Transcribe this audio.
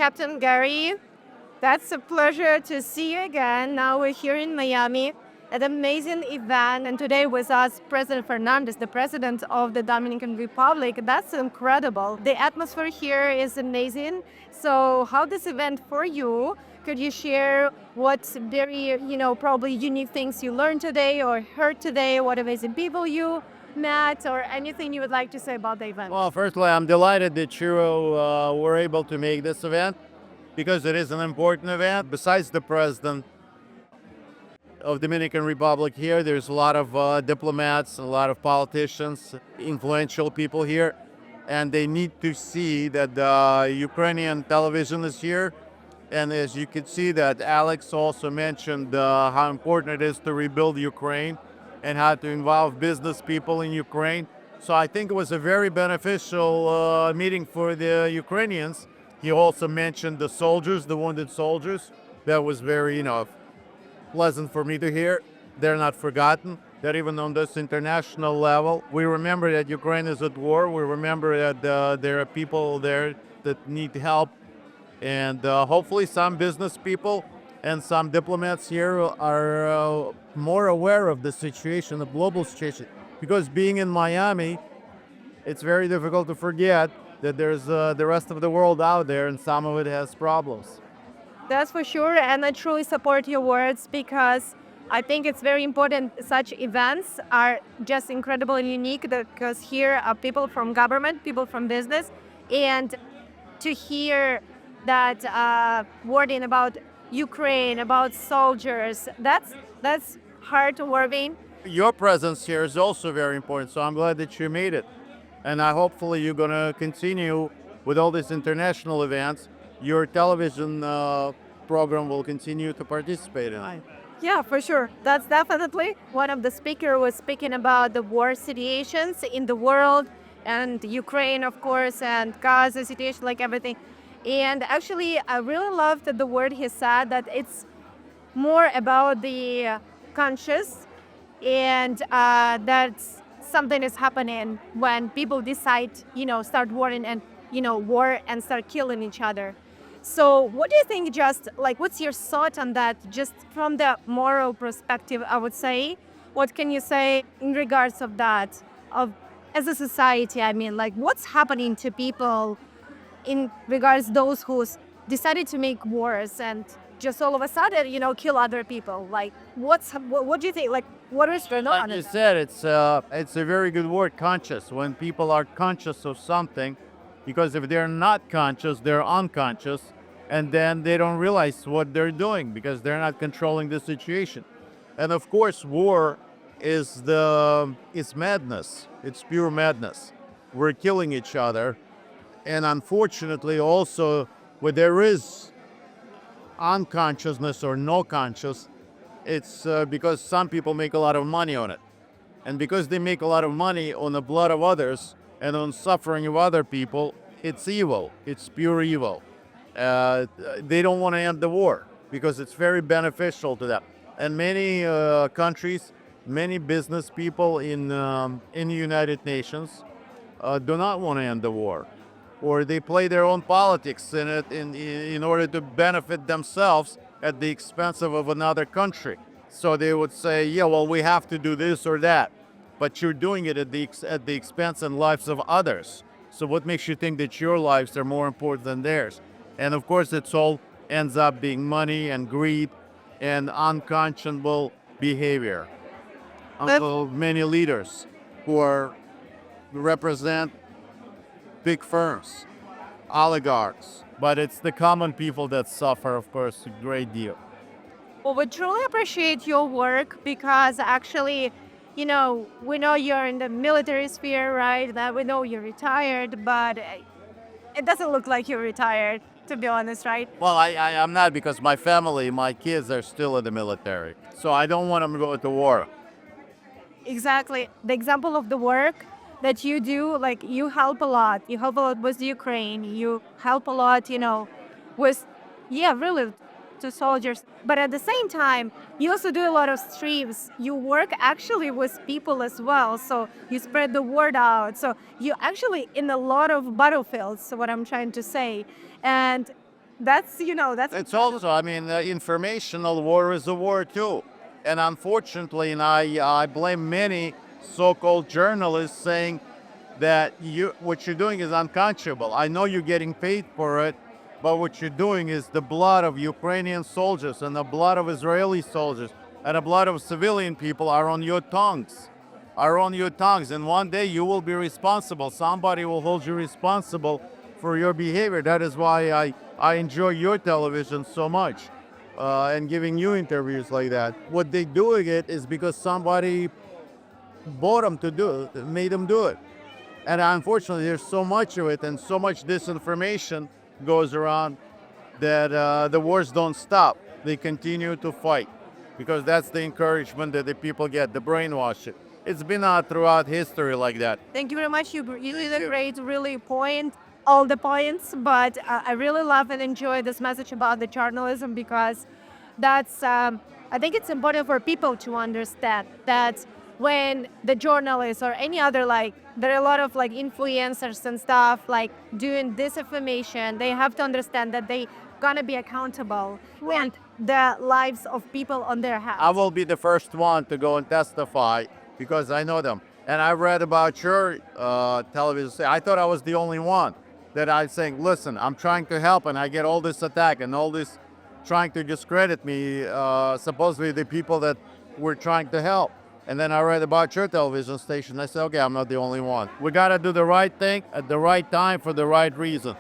Captain Gary. That's a pleasure to see you again. Now we're here in Miami at an amazing event, and today with us, President Fernandez, the President of the Dominican Republic. That's incredible. The atmosphere here is amazing. So how this event for you? Could you share what very, probably unique things you learned today or heard today, what amazing people you met, or anything you would like to say about the event? Well, firstly, I'm delighted that you were able to make this event because it is an important event. Besides the president of Dominican Republic here, there's a lot of diplomats, a lot of politicians, influential people here, and they need to see that the Ukrainian television is here. And as you can see that Alex also mentioned how important it is to rebuild Ukraine and how to involve business people in Ukraine. So I think it was a very beneficial meeting for the Ukrainians. He also mentioned the soldiers, the wounded soldiers. That was very, pleasant for me to hear. They're not forgotten. That even on this international level, we remember that Ukraine is at war. We remember that there are people there that need help. And hopefully some business people and some diplomats here are more aware of the situation, the global situation. Because being in Miami, it's very difficult to forget that there's the rest of the world out there and some of it has problems. That's for sure, and I truly support your words because I think it's very important. Such events are just incredible and unique because here are people from government, people from business, and to hear that wording about Ukraine, about soldiers, that's heartwarming. Your presence here is also very important, so I'm glad that you made it. And hopefully you're going to continue with all these international events. Your television program will continue to participate in it. Yeah, for sure. That's definitely one of the speakers was speaking about the war situations in the world and Ukraine, of course, and Gaza situation, like everything. And actually, I really loved the word he said that it's more about the conscious and that's something is happening when people decide, start warring and, war and start killing each other. So what do you think, just like, what's your thought on that, just from the moral perspective, I would say? What can you say in regards of that, as a society, I mean, like, what's happening to people in regards those who decided to make wars and just all of a sudden, kill other people? Like, what do you think? Like, what is going on? Like you said, it's a very good word, conscious. When people are conscious of something, because if they're not conscious, they're unconscious, and then they don't realize what they're doing because they're not controlling the situation. And of course, war is madness. It's pure madness. We're killing each other, and unfortunately, also, where there is unconsciousness or no conscious, it's because some people make a lot of money on it. And because they make a lot of money on the blood of others and on suffering of other people, it's evil. It's pure evil. They don't want to end the war because it's very beneficial to them. And many countries, many business people in the United Nations do not want to end the war. Or they play their own politics in it in order to benefit themselves at the expense of another country. So they would say, yeah, well, we have to do this or that. But you're doing it at the expense and lives of others. So what makes you think that your lives are more important than theirs? And of course, it's all ends up being money and greed and unconscionable behavior of many leaders who represent big firms, oligarchs. But it's the common people that suffer, of course, a great deal. Well, we truly appreciate your work because actually, we know you're in the military sphere, right? That we know you're retired, but it doesn't look like you're retired, to be honest, right? Well, I'm not, because my family, my kids are still in the military. So I don't want them to go to war. Exactly. The example of the work that you do, like, you help a lot. You help a lot with Ukraine. You help a lot, with, really, to soldiers. But at the same time, you also do a lot of streams. You work actually with people as well. So you spread the word out. So you actually in a lot of battlefields, so what I'm trying to say. And That's, you know, that's It's also, I mean, informational war is a war too. And unfortunately, and I blame many so-called journalists saying that what you're doing is unconscionable. I know you're getting paid for it, but what you're doing is the blood of Ukrainian soldiers and the blood of Israeli soldiers and the blood of civilian people are on your tongues, are on your tongues. And one day you will be responsible. Somebody will hold you responsible for your behavior. That is why I enjoy your television so much and giving you interviews like that. What they doing it is because somebody bought them to do it, made them do it. And unfortunately, there's so much of it and so much disinformation goes around that the wars don't stop. They continue to fight because that's the encouragement that the people get, the brainwashing. It's been throughout history like that. Thank you very much. You did a great, really point all the points, but I really love and enjoy this message about the journalism because that's, I think it's important for people to understand that when the journalists or any other, like, there are a lot of like influencers and stuff like doing disinformation, they have to understand that they gonna be accountable and the lives of people on their hands. I will be the first one to go and testify because I know them. And I read about your television. I thought I was the only one that I saying, listen, I'm trying to help, and I get all this attack and all this trying to discredit me, supposedly the people that were trying to help. And then I read about your television station. I said, okay, I'm not the only one. We got to do the right thing at the right time for the right reason.